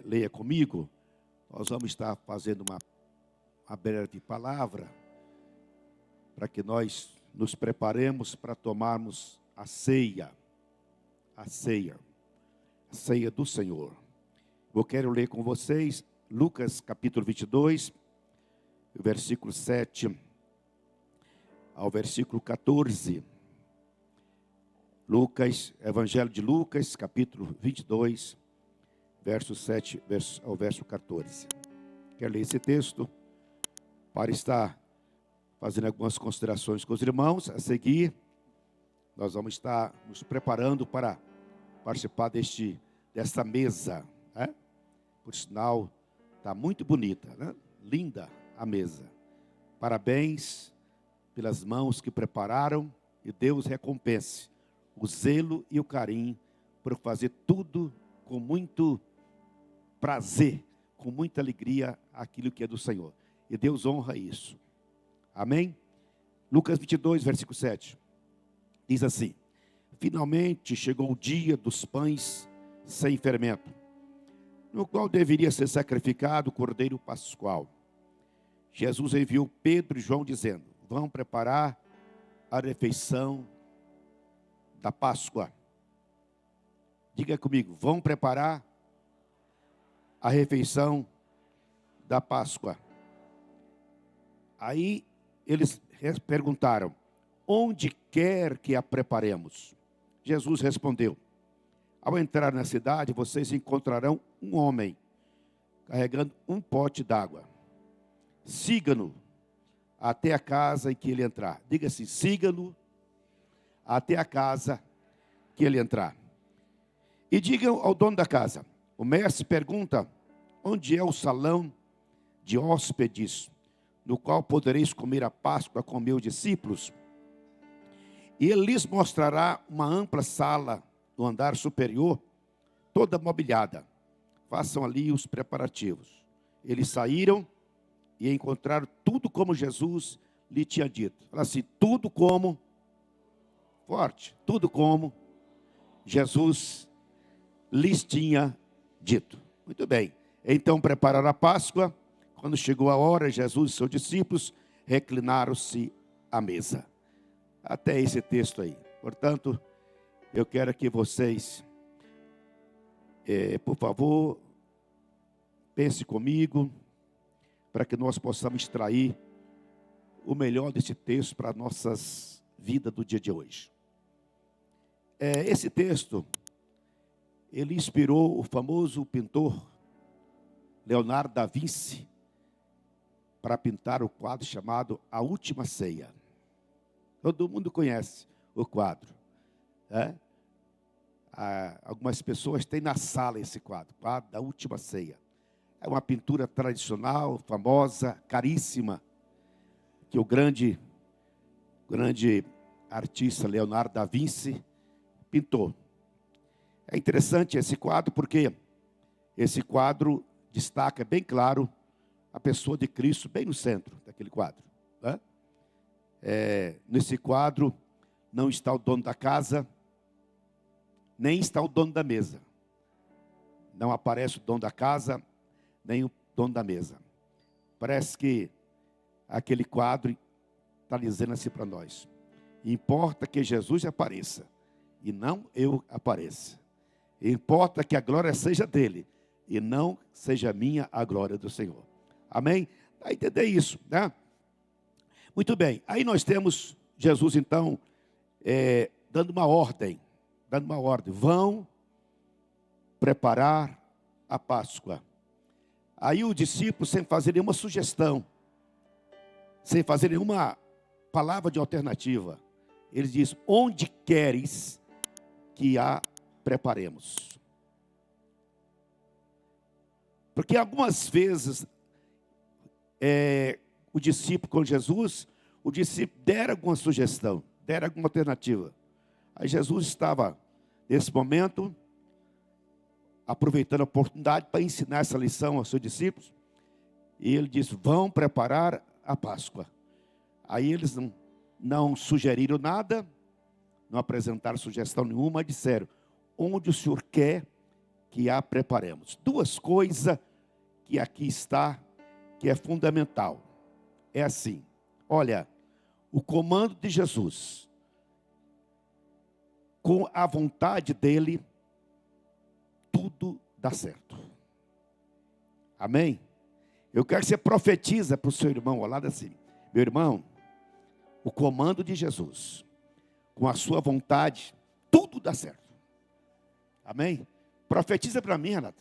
leia comigo. Nós vamos estar fazendo uma breve palavra para que nós nos preparemos para tomarmos a ceia do Senhor. Eu quero ler com vocês Lucas capítulo 22, versículo 7 ao versículo 14. Evangelho de Lucas, capítulo 22, verso 7 ao verso 14. Quero ler esse texto para estar fazendo algumas considerações com os irmãos. A seguir, nós vamos estar nos preparando para participar desta mesa, né? Por sinal, está muito bonita, né? Linda a mesa. Parabéns pelas mãos que prepararam, e Deus recompense o zelo e o carinho por fazer tudo com muito prazer, com muita alegria, aquilo que é do Senhor. E Deus honra isso. Amém? Lucas 22, versículo 7. Diz assim: finalmente chegou o dia dos pães sem fermento, no qual deveria ser sacrificado o cordeiro pascual. Jesus enviou Pedro e João dizendo: vão preparar a refeição da Páscoa. Diga comigo, vão preparar a refeição da Páscoa. Aí eles perguntaram: onde quer que a preparemos? Jesus respondeu: ao entrar na cidade, vocês encontrarão um homem carregando um pote d'água. Siga-no até a casa em que ele entrar. Diga assim: siga-no até a casa que ele entrar. E digam ao dono da casa: o mestre pergunta, onde é o salão de hóspedes, no qual podereis comer a Páscoa com meus discípulos? E ele lhes mostrará uma ampla sala no andar superior, toda mobiliada. Façam ali os preparativos. Eles saíram e encontraram tudo como Jesus lhe tinha dito. Fala assim: tudo como, forte, tudo como Jesus lhes tinha dito. Muito bem. Então prepararam a Páscoa. Quando chegou a hora, Jesus e seus discípulos reclinaram-se à mesa. Até esse texto aí. Portanto, eu quero que vocês, por favor, pense comigo, para que nós possamos extrair o melhor desse texto para as nossas vidas do dia de hoje. Esse texto, ele inspirou o famoso pintor Leonardo da Vinci para pintar o quadro chamado A Última Ceia. Todo mundo conhece o quadro, né? Algumas pessoas têm na sala esse quadro da Última Ceia. É uma pintura tradicional, famosa, caríssima, que o grande artista Leonardo da Vinci pintou. É interessante esse quadro porque esse quadro destaca bem claro a pessoa de Cristo bem no centro daquele quadro, né? Nesse quadro não está o dono da casa, nem está o dono da mesa. Não aparece o dono da casa, nem o dono da mesa. Parece que aquele quadro está dizendo assim para nós: importa que Jesus apareça e não eu apareça. Importa que a glória seja dele e não seja minha a glória do Senhor. Amém? Dá a entender isso, né? Muito bem. Aí nós temos Jesus então dando uma ordem. Vão preparar a Páscoa. Aí o discípulo, sem fazer nenhuma sugestão, sem fazer nenhuma palavra de alternativa, ele diz: onde queres que a preparemos? Porque algumas vezes o discípulo com Jesus, o discípulo dera alguma sugestão, dera alguma alternativa. Aí Jesus estava, nesse momento, aproveitando a oportunidade para ensinar essa lição aos seus discípulos. E ele disse: vão preparar a Páscoa. Aí eles não sugeriram nada, não apresentaram sugestão nenhuma, mas disseram: onde o Senhor quer que a preparemos. Duas coisas que aqui está, que é fundamental. É assim, olha, o comando de Jesus, com a vontade dele, tudo dá certo. Amém? Eu quero que você profetiza para o seu irmão ao lado assim: meu irmão, o comando de Jesus, com a sua vontade, tudo dá certo. Amém? Profetiza para mim, Renato.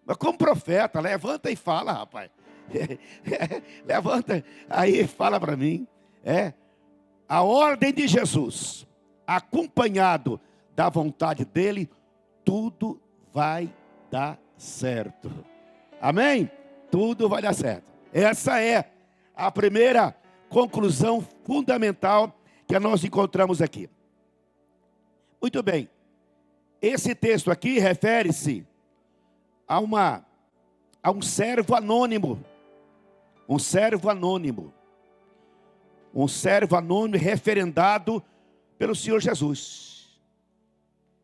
Mas como profeta, levanta e fala, rapaz. Levanta aí e fala para mim. A ordem de Jesus, acompanhado da vontade dele, tudo vai dar certo. Amém? Tudo vai dar certo. Essa é a primeira conclusão fundamental que nós encontramos aqui. Muito bem. Esse texto aqui refere-se a um servo anônimo. Um servo anônimo. Um servo anônimo referendado pelo Senhor Jesus.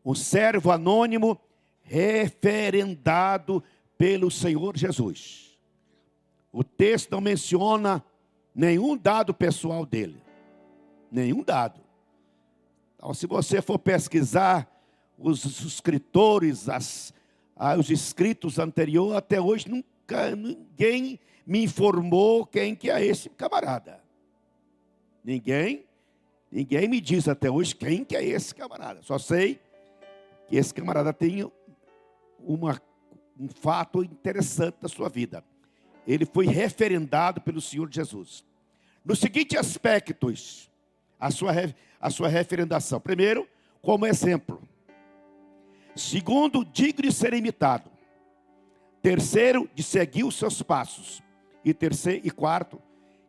Um servo anônimo referendado pelo Senhor Jesus. O texto não menciona nenhum dado pessoal dele. Nenhum dado. Então, se você for pesquisar os escritores, os escritos anteriores, até hoje ninguém me informou quem que é esse camarada. Ninguém me diz até hoje quem que é esse camarada. Só sei que esse camarada tem um fato interessante da sua vida. Ele foi referendado pelo Senhor Jesus. Nos seguintes aspectos, a sua referendação. Primeiro, como exemplo. Segundo, digno de ser imitado. Terceiro, de seguir os seus passos. E quarto,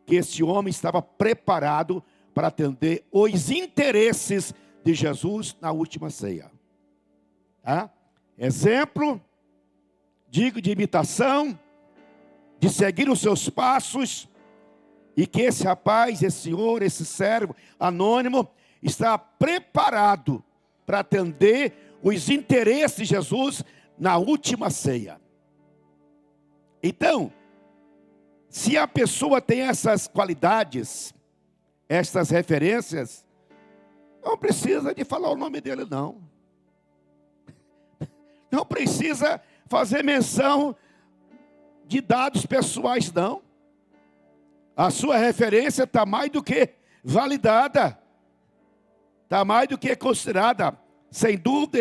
que esse homem estava preparado para atender os interesses de Jesus na última ceia. Exemplo, digno de imitação, de seguir os seus passos, e que esse rapaz, esse senhor, esse servo anônimo, está preparado para atender os interesses de Jesus na última ceia. Então, se a pessoa tem essas qualidades, essas referências, não precisa de falar o nome dele, não. Não precisa fazer menção de dados pessoais, não. A sua referência está mais do que validada. Está mais do que considerada. Sem dúvida,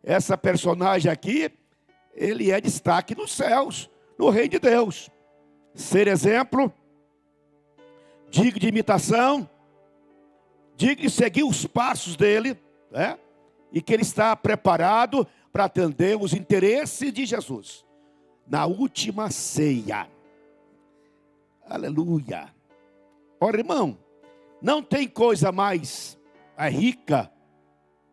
essa personagem aqui, ele é destaque nos céus, no reino de Deus. Ser exemplo, digno de imitação, digno de seguir os passos dele, e que ele está preparado para atender os interesses de Jesus na última ceia. Aleluia. Ora, irmão, não tem coisa mais rica,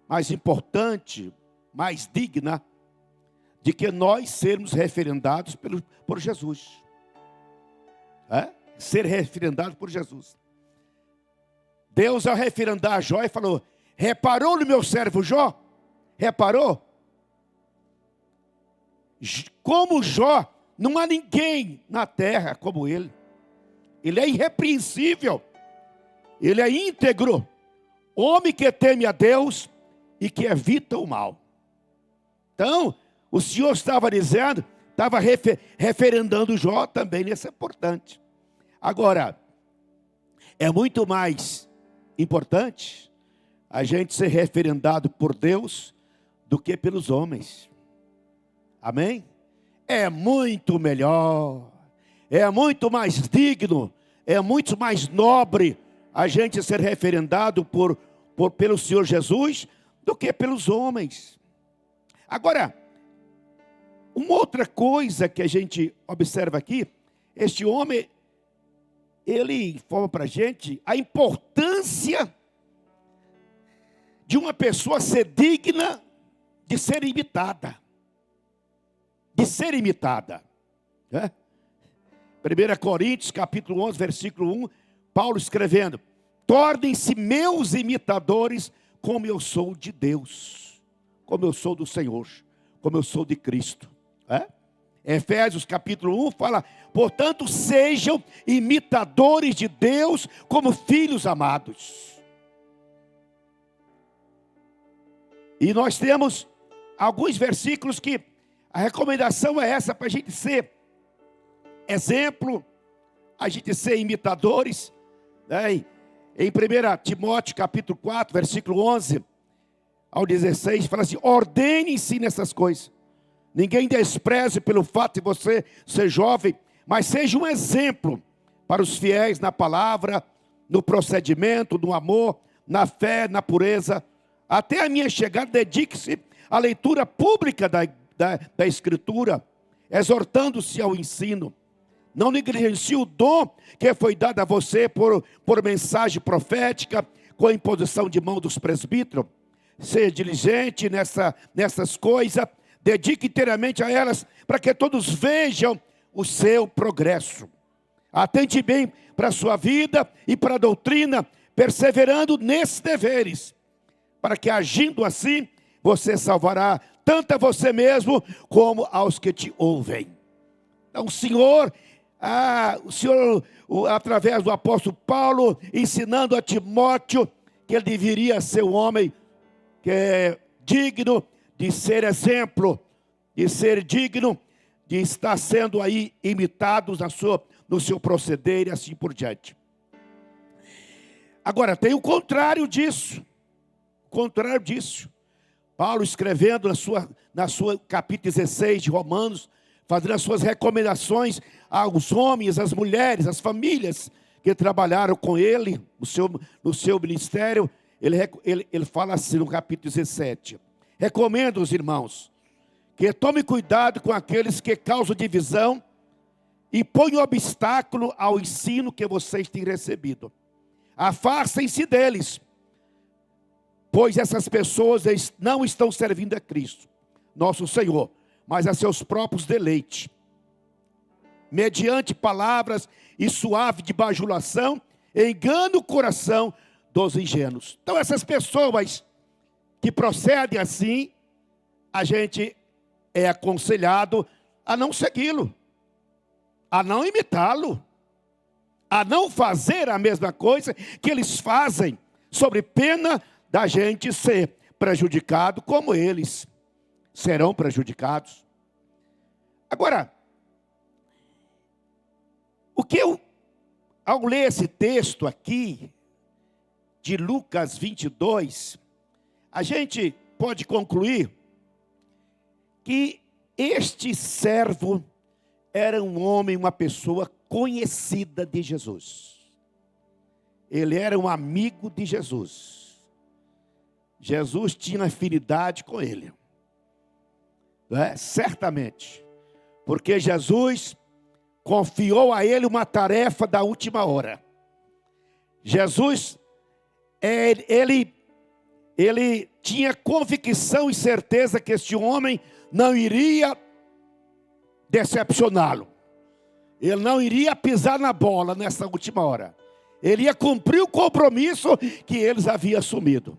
mais importante, mais digna de que nós sermos referendados por Jesus. Ser referendado por Jesus. Deus, ao referendar Jó, falou: reparou no meu servo Jó? Reparou? Como Jó, não há ninguém na terra como ele. Ele é irrepreensível. Ele é íntegro. Homem que teme a Deus e que evita o mal. Então, o Senhor estava dizendo, estava referendando Jó também, isso é importante. Agora, é muito mais importante a gente ser referendado por Deus do que pelos homens. Amém? É muito melhor, é muito mais digno, é muito mais nobre a gente ser referendado pelo Senhor Jesus do que pelos homens. Agora, uma outra coisa que a gente observa aqui, este homem, ele informa para a gente a importância de uma pessoa ser digna de ser imitada. De ser imitada. 1 Coríntios, capítulo 11, versículo 1, Paulo escrevendo: tornem-se meus imitadores, como eu sou de Deus, como eu sou do Senhor. como eu sou de Cristo. Efésios capítulo 1 fala: portanto, sejam imitadores de Deus como filhos amados. E nós temos alguns versículos que a recomendação é essa, para a gente ser exemplo, a gente ser imitadores. Em 1 Timóteo capítulo 4, versículo 11 ao 16, fala assim: ordene-se nessas coisas. Ninguém despreze pelo fato de você ser jovem, mas seja um exemplo para os fiéis na palavra, no procedimento, no amor, na fé, na pureza. Até a minha chegada, dedique-se à leitura pública da Escritura, exortando-se ao ensino. Não negligencie o dom que foi dado a você por mensagem profética, com a imposição de mão dos presbíteros. Seja diligente nessas coisas, dedique inteiramente a elas, para que todos vejam o seu progresso. Atente bem para a sua vida e para a doutrina, perseverando nesses deveres, para que agindo assim, você salvará tanto a você mesmo, como aos que te ouvem. Então o Senhor, através do apóstolo Paulo, ensinando a Timóteo, que ele deveria ser um homem que é digno de ser exemplo, de ser digno de estar sendo aí imitado no seu proceder e assim por diante. Agora, tem o contrário disso. Paulo escrevendo na sua capítulo 16 de Romanos, fazendo as suas recomendações aos homens, às mulheres, às famílias que trabalharam com ele no seu ministério. Ele fala assim no capítulo 17: recomendo os irmãos que tomem cuidado com aqueles que causam divisão e põem obstáculo ao ensino que vocês têm recebido. Afastem-se deles, pois essas pessoas não estão servindo a Cristo, nosso Senhor, mas a seus próprios deleites, mediante palavras e suave de bajulação, engana o coração dos ingênuos. Então essas pessoas que procedem assim, a gente é aconselhado a não segui-lo, a não imitá-lo, a não fazer a mesma coisa que eles fazem, sob pena da gente ser prejudicado como eles serão prejudicados. Agora, ao ler esse texto aqui, de Lucas 22, a gente pode concluir que este servo era um homem, uma pessoa conhecida de Jesus. Ele era um amigo de Jesus. Jesus tinha afinidade com ele. Certamente. Porque Jesus confiou a ele uma tarefa da última hora. Jesus, ele tinha convicção e certeza que este homem não iria decepcioná-lo. Ele não iria pisar na bola nessa última hora. Ele ia cumprir o compromisso que eles haviam assumido.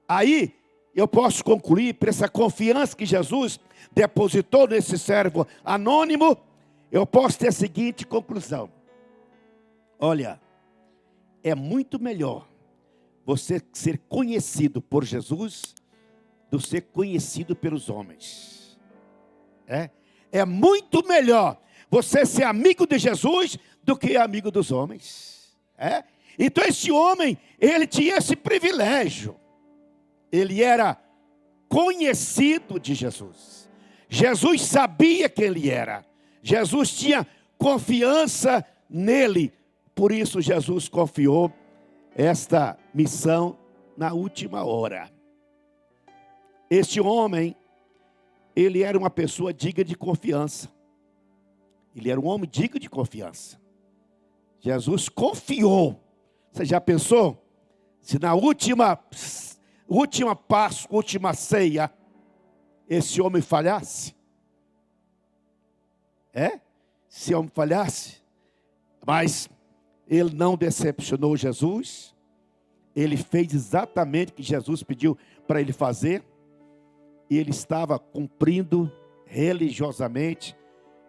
Aí, eu posso concluir, por essa confiança que Jesus depositou nesse servo anônimo, eu posso ter a seguinte conclusão: olha, é muito melhor você ser conhecido por Jesus do que ser conhecido pelos homens. É muito melhor você ser amigo de Jesus do que amigo dos homens. Então esse homem, ele tinha esse privilégio. Ele era conhecido de Jesus. Jesus sabia quem ele era. Jesus tinha confiança nele. Por isso Jesus confiou esta missão na última hora. Este homem, ele era uma pessoa digna de confiança. Ele era um homem digno de confiança. Jesus confiou. Você já pensou? Se na última Páscoa, última ceia, esse homem falhasse? Se o homem falhasse? Mas ele não decepcionou Jesus. Ele fez exatamente o que Jesus pediu para ele fazer. e ele estava cumprindo religiosamente,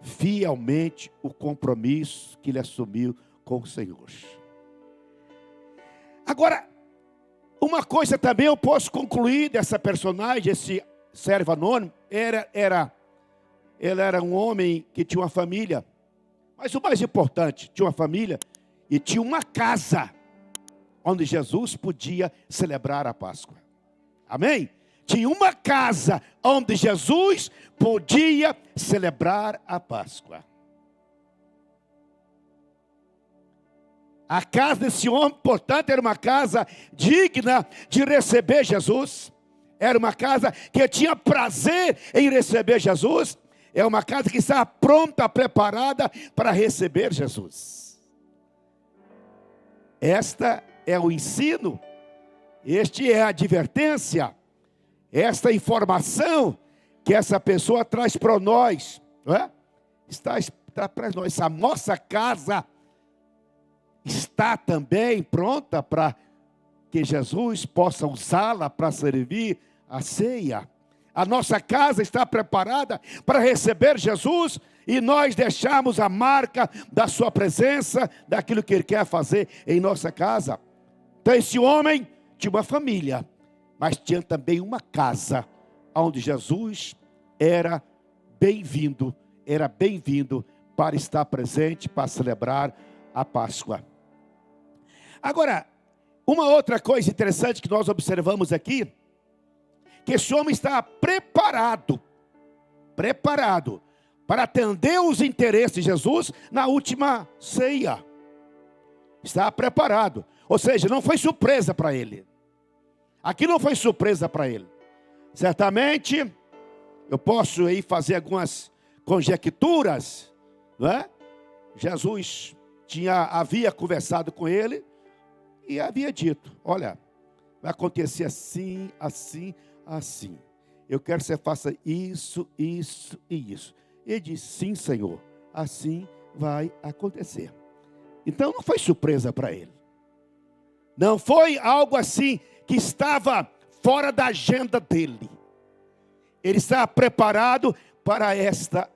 fielmente, o compromisso que ele assumiu com o Senhor. Agora, uma coisa também eu posso concluir dessa personagem, esse servo anônimo, ele era um homem que tinha uma família, mas o mais importante, tinha uma família e tinha uma casa, onde Jesus podia celebrar a Páscoa. Amém? Tinha uma casa onde Jesus podia celebrar a Páscoa. A casa desse homem, portanto, era uma casa digna de receber Jesus. Era uma casa que tinha prazer em receber Jesus. É uma casa que estava pronta, preparada para receber Jesus. Esta é o ensino, este é a advertência, esta informação que essa pessoa traz para nós, não é? Está para nós. A nossa casa está também pronta para que Jesus possa usá-la para servir a ceia. A nossa casa está preparada para receber Jesus e nós deixamos a marca da sua presença, daquilo que Ele quer fazer em nossa casa. Então esse homem tinha uma família, mas tinha também uma casa, onde Jesus era bem-vindo para estar presente, para celebrar a Páscoa. Agora, uma outra coisa interessante que nós observamos aqui, que esse homem estava preparado para atender os interesses de Jesus na última ceia. Estava preparado, ou seja, não foi surpresa para ele. Aqui não foi surpresa para ele. Certamente, eu posso aí fazer algumas conjecturas, não é? Jesus havia conversado com ele e havia dito: olha, vai acontecer assim, assim, assim. Eu quero que você faça isso, isso e isso. Ele disse: sim, Senhor, assim vai acontecer. Então não foi surpresa para ele. Não foi algo assim que estava fora da agenda dele. Ele estava preparado para esta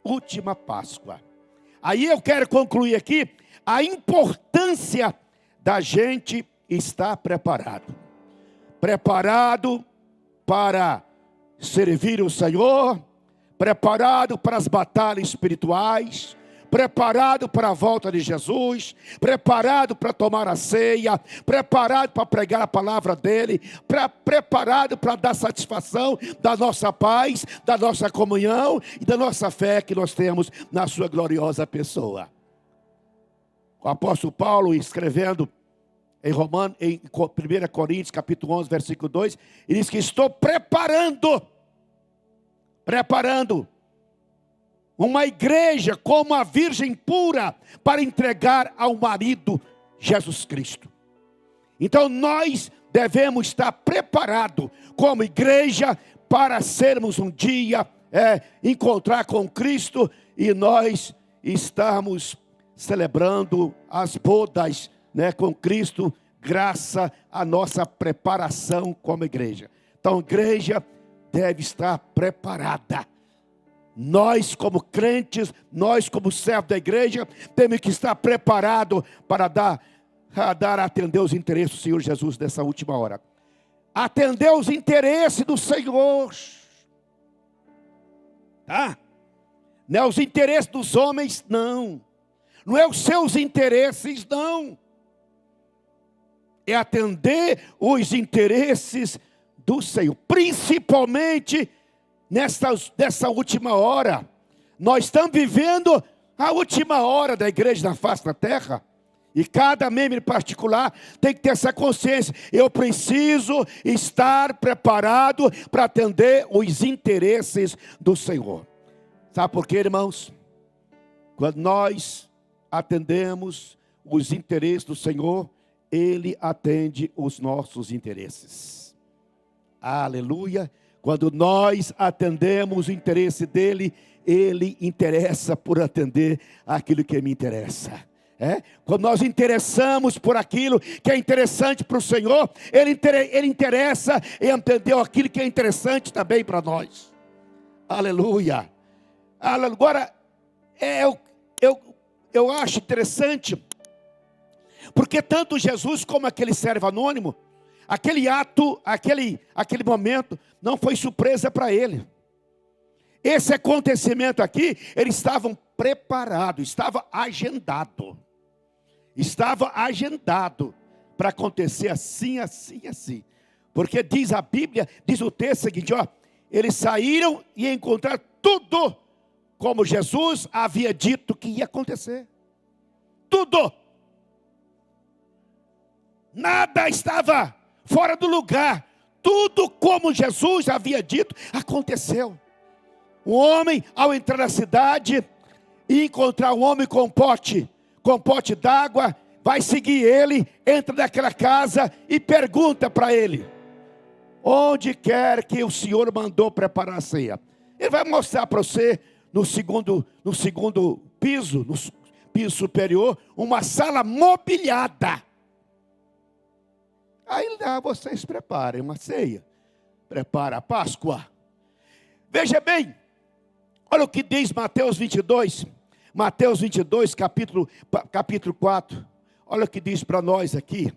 última Páscoa. Aí eu quero concluir aqui a importância da gente estar preparado. Preparado para servir o Senhor, preparado para as batalhas espirituais, preparado para a volta de Jesus, preparado para tomar a ceia, preparado para pregar a palavra dele, preparado para dar satisfação da nossa paz, da nossa comunhão e da nossa fé que nós temos na sua gloriosa pessoa. O apóstolo Paulo, escrevendo em 1 Coríntios capítulo 11, versículo 2, ele diz que estou preparando uma igreja como a virgem pura para entregar ao marido Jesus Cristo. Então nós devemos estar preparados como igreja para sermos um dia encontrar com Cristo e nós estarmos celebrando as bodas, né, com Cristo, graças à nossa preparação como igreja. Então a igreja deve estar preparada. Nós como crentes, nós como servos da igreja, temos que estar preparados para atender os interesses do Senhor Jesus nessa última hora. Atender os interesses do Senhor. Tá? Não é os interesses dos homens, não. Não é os seus interesses, não. É atender os interesses do Senhor. Principalmente nessa última hora. Nós estamos vivendo a última hora da igreja na face da terra. E cada membro em particular tem que ter essa consciência. Eu preciso estar preparado para atender os interesses do Senhor. Sabe por quê, irmãos? Quando nós atendemos os interesses do Senhor, Ele atende os nossos interesses. Aleluia! Quando nós atendemos o interesse dEle, Ele interessa por atender aquilo que me interessa. Quando nós interessamos por aquilo que é interessante para o Senhor, Ele interessa em entender aquilo que é interessante também para nós. Aleluia. Agora, eu acho interessante, porque tanto Jesus como aquele servo anônimo, aquele ato, aquele momento, não foi surpresa para ele. Esse acontecimento aqui, eles estavam preparados, estava agendado. Estava agendado para acontecer assim, assim, assim. Porque diz a Bíblia, diz o texto seguinte, eles saíram e encontraram tudo como Jesus havia dito que ia acontecer. Tudo. Nada estava fora do lugar. Tudo como Jesus havia dito aconteceu. Um homem, ao entrar na cidade e encontrar um homem com pote d'água, vai seguir ele, entra naquela casa e pergunta para ele: onde quer que o Senhor mandou preparar a ceia? Ele vai mostrar para você no segundo piso, no piso superior, uma sala mobiliada. Aí vocês preparem uma ceia, prepara a Páscoa. Veja bem, olha o que diz Mateus 22, capítulo 4. Olha o que diz para nós aqui.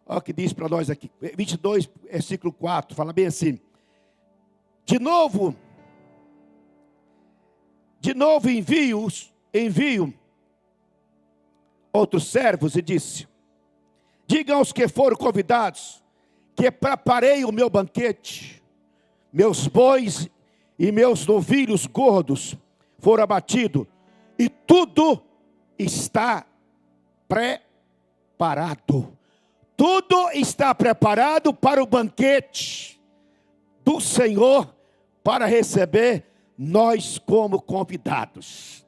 Olha o que diz para nós aqui. 22, versículo 4. Fala bem assim. De novo envio outros servos e disse: digam aos que foram convidados que preparei o meu banquete. Meus bois e meus novilhos gordos foram abatidos, e tudo está preparado. Tudo está preparado para o banquete do Senhor, para receber nós como convidados.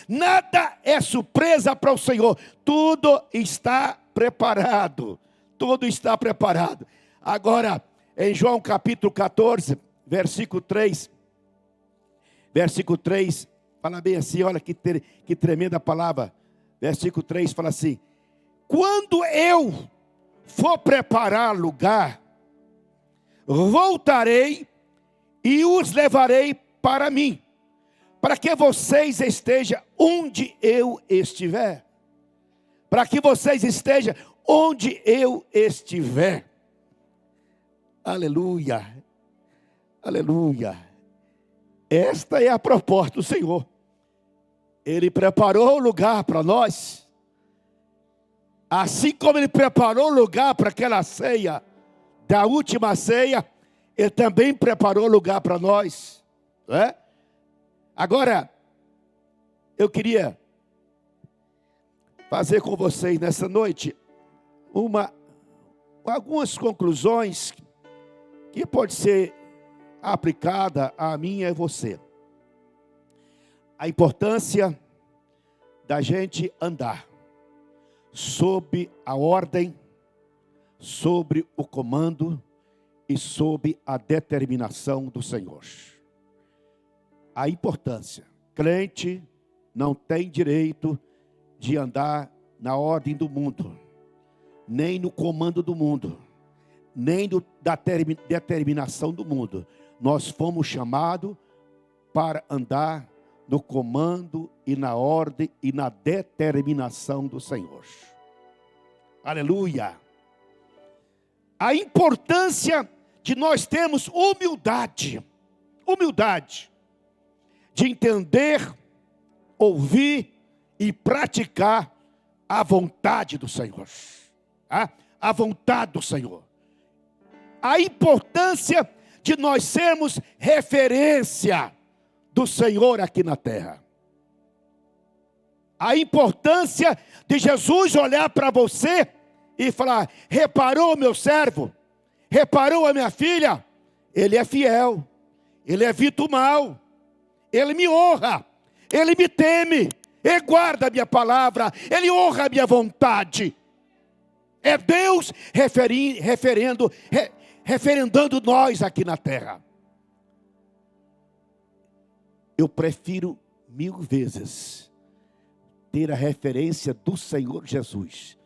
Nada é surpresa para o Senhor. Tudo está preparado. Tudo está preparado. Agora, em João capítulo 14, versículo 3. Versículo 3, fala bem assim, olha que tremenda palavra. Versículo 3 fala assim: quando eu for preparar lugar, voltarei e os levarei para mim, para que vocês estejam onde eu estiver. Para que vocês estejam onde eu estiver. Aleluia. Aleluia. Esta é a proposta do Senhor. Ele preparou o lugar para nós. Assim como Ele preparou o lugar para aquela ceia, da última ceia, Ele também preparou o lugar para nós. Agora, eu queria fazer com vocês nessa noite algumas conclusões que pode ser aplicada a mim e a você. A importância da gente andar sob a ordem, sobre o comando e sob a determinação do Senhor. A importância. Crente não tem direito de andar na ordem do mundo, nem no comando do mundo, nem da determinação do mundo. Nós fomos chamados para andar no comando e na ordem e na determinação do Senhor. Aleluia! A importância de nós termos humildade de entender, ouvir e praticar a vontade do Senhor. A vontade do Senhor. A importância de nós sermos referência do Senhor aqui na terra. A importância de Jesus olhar para você e falar: reparou meu servo? Reparou a minha filha? Ele é fiel, ele evita o mal, ele me honra, ele me teme, ele guarda a minha palavra, ele honra a minha vontade. É Deus referendando nós aqui na terra. Eu prefiro 1000 vezes ter a referência do Senhor Jesus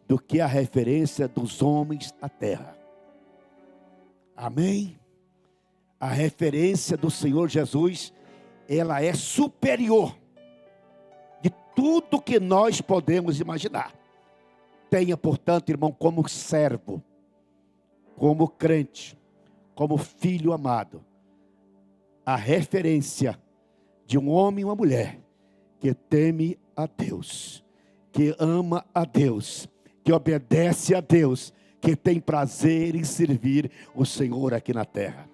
do que a referência dos homens da terra. Amém? A referência do Senhor Jesus, ela é superior de tudo que nós podemos imaginar. Tenha, portanto, irmão, como servo, como crente, como filho amado, a referência de um homem e uma mulher que teme a Deus, que ama a Deus, que obedece a Deus, que tem prazer em servir o Senhor aqui na terra.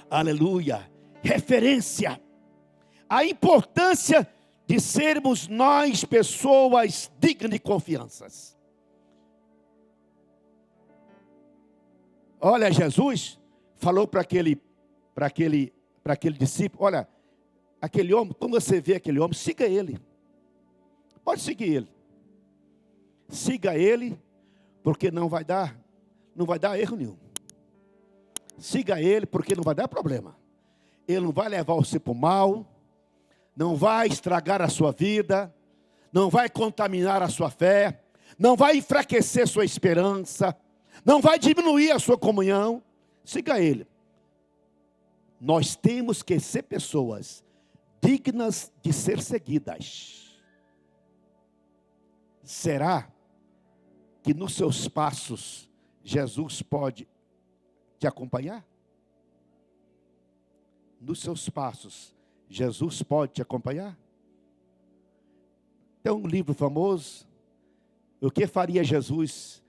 Aleluia! Referência. A importância de sermos nós pessoas dignas de confianças. Olha, Jesus falou para aquele discípulo, olha, aquele homem, quando você vê aquele homem, siga ele. Pode seguir ele. Siga ele, porque não vai dar erro nenhum. Siga ele, porque não vai dar problema. Ele não vai levar você para o mal, não vai estragar a sua vida, não vai contaminar a sua fé, não vai enfraquecer sua esperança, não vai diminuir a sua comunhão. Siga ele. Nós temos que ser pessoas dignas de ser seguidas. Será que nos seus passos Jesus pode te acompanhar? Nos seus passos Jesus pode te acompanhar? Tem um livro famoso, O que faria Jesus?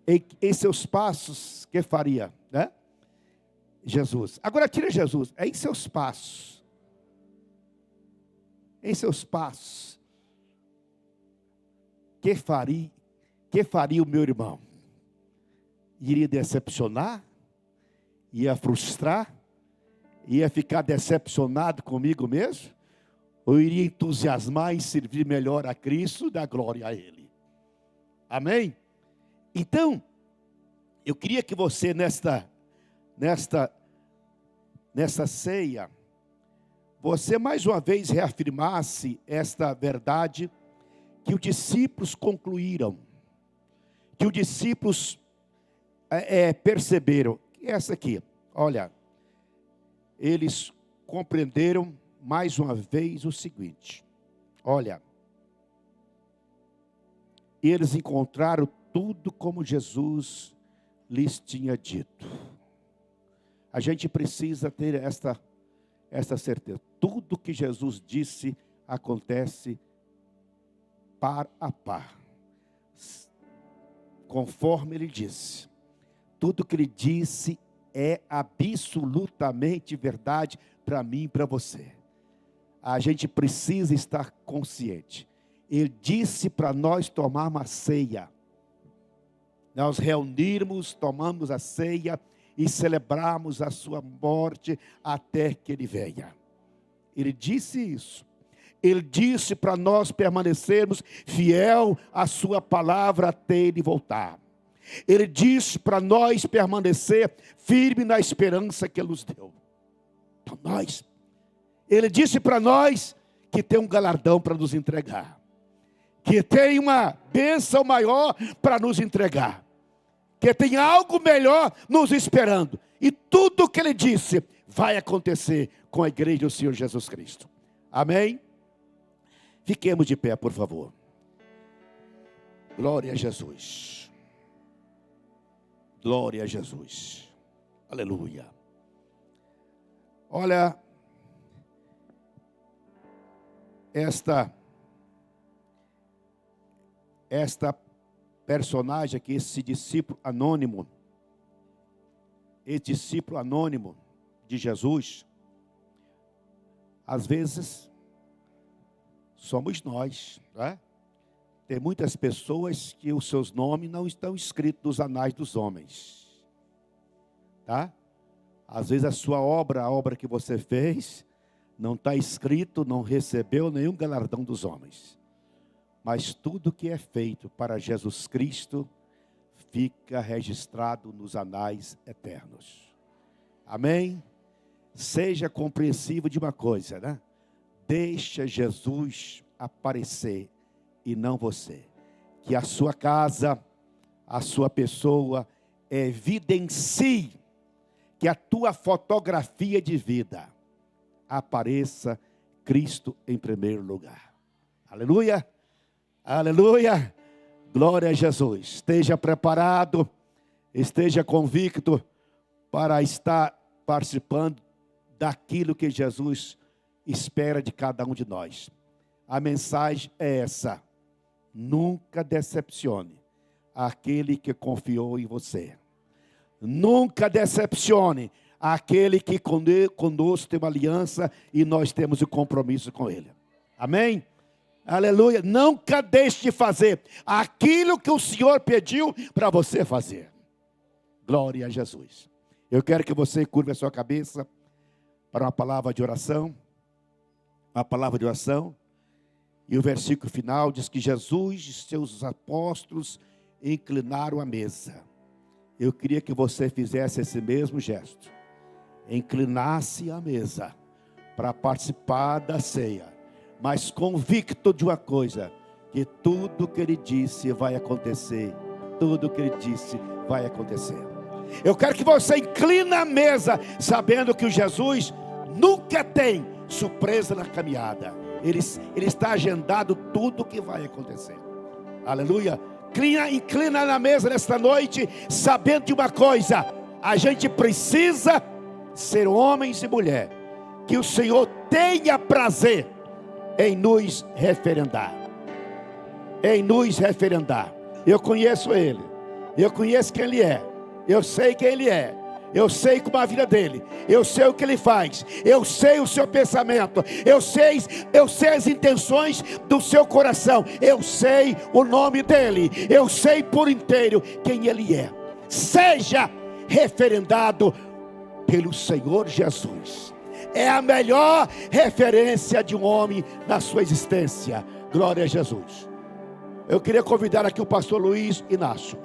Em seus passos, que faria, né? Jesus. Agora tira Jesus, é em seus passos. Em seus passos. Que faria o meu irmão? Iria decepcionar? Ia frustrar? Ia ficar decepcionado comigo mesmo? Ou iria entusiasmar e servir melhor a Cristo, dar glória a Ele? Amém? Então, eu queria que você nesta ceia, você mais uma vez reafirmasse esta verdade que os discípulos concluíram, que os discípulos perceberam. Essa aqui, olha, eles compreenderam mais uma vez o seguinte, olha, eles encontraram tudo como Jesus lhes tinha dito. A gente precisa ter esta certeza. Tudo que Jesus disse acontece par a par. Conforme Ele disse. Tudo que Ele disse é absolutamente verdade para mim e para você. A gente precisa estar consciente. Ele disse para nós tomarmos a ceia. Nós reunirmos, tomamos a ceia e celebrarmos a sua morte até que Ele venha. Ele disse isso. Ele disse para nós permanecermos fiel à sua palavra até Ele voltar. Ele disse para nós permanecer firme na esperança que Ele nos deu. Então Ele disse para nós que tem um galardão para nos entregar. Que tem uma bênção maior para nos entregar. Que tem algo melhor nos esperando. E tudo o que Ele disse vai acontecer com a igreja do Senhor Jesus Cristo. Amém? Fiquemos de pé, por favor. Glória a Jesus. Glória a Jesus. Aleluia. Olha, esta personagem aqui, esse discípulo anônimo de Jesus, às vezes somos nós, né? Tem muitas pessoas que os seus nomes não estão escritos nos anais dos homens, tá? Às vezes a obra que você fez, não está escrito, não recebeu nenhum galardão dos homens. Mas tudo que é feito para Jesus Cristo fica registrado nos anais eternos. Amém? seja compreensivo de uma coisa, né? Deixa Jesus aparecer e não você. Que a sua casa, a sua pessoa evidencie que a tua fotografia de vida apareça Cristo em primeiro lugar. Aleluia, aleluia, glória a Jesus. Esteja preparado, esteja convicto para estar participando daquilo que Jesus espera de cada um de nós. A mensagem é essa: nunca decepcione aquele que confiou em você. Nunca decepcione aquele que conosco tem uma aliança e nós temos o compromisso com ele. Amém? Aleluia. Nunca deixe de fazer aquilo que o Senhor pediu para você fazer. Glória a Jesus. Eu quero que você curva a sua cabeça para uma palavra de oração. Uma palavra de oração. E o versículo final diz que Jesus e seus apóstolos inclinaram a mesa. Eu queria que você fizesse esse mesmo gesto. Inclinasse a mesa para participar da ceia. Mas convicto de uma coisa, que tudo que ele disse vai acontecer. Tudo que ele disse vai acontecer. Eu quero que você incline a mesa, sabendo que o Jesus nunca tem surpresa na caminhada. Ele está agendado tudo o que vai acontecer. Aleluia. Inclina na mesa nesta noite, sabendo de uma coisa: a gente precisa ser homens e mulheres que o Senhor tenha prazer em nos referendar. Em nos referendar. Eu conheço Ele, eu conheço quem Ele é, eu sei quem Ele é, eu sei como a vida dele, eu sei o que Ele faz, eu sei o seu pensamento, eu sei as intenções do seu coração, eu sei o nome dele, eu sei por inteiro quem Ele é. Seja referendado pelo Senhor Jesus. É a melhor referência de um homem na sua existência. Glória a Jesus. Eu queria convidar aqui o pastor Luiz Inácio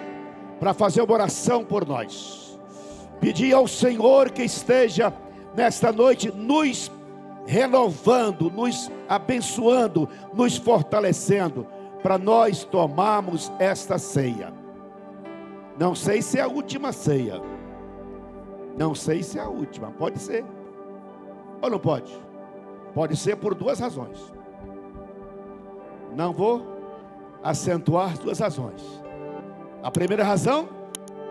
para fazer uma oração por nós. Pedir ao Senhor que esteja nesta noite nos renovando, nos abençoando, nos fortalecendo, para nós tomarmos esta ceia. Não sei se é a última ceia. Não sei se é a última. Pode ser. Ou não pode? Pode ser por duas razões. Não vou acentuar as duas razões. A primeira razão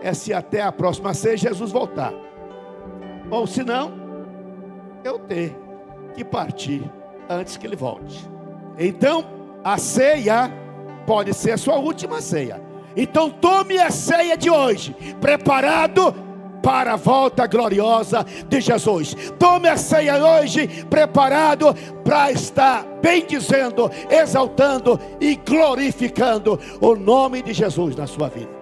é se até a próxima ceia Jesus voltar. Ou se não, eu ter que partir antes que Ele volte. Então, a ceia pode ser a sua última ceia. Então tome a ceia de hoje, preparado para a volta gloriosa de Jesus. Tome a ceia hoje, preparado para estar bendizendo, exaltando e glorificando o nome de Jesus na sua vida.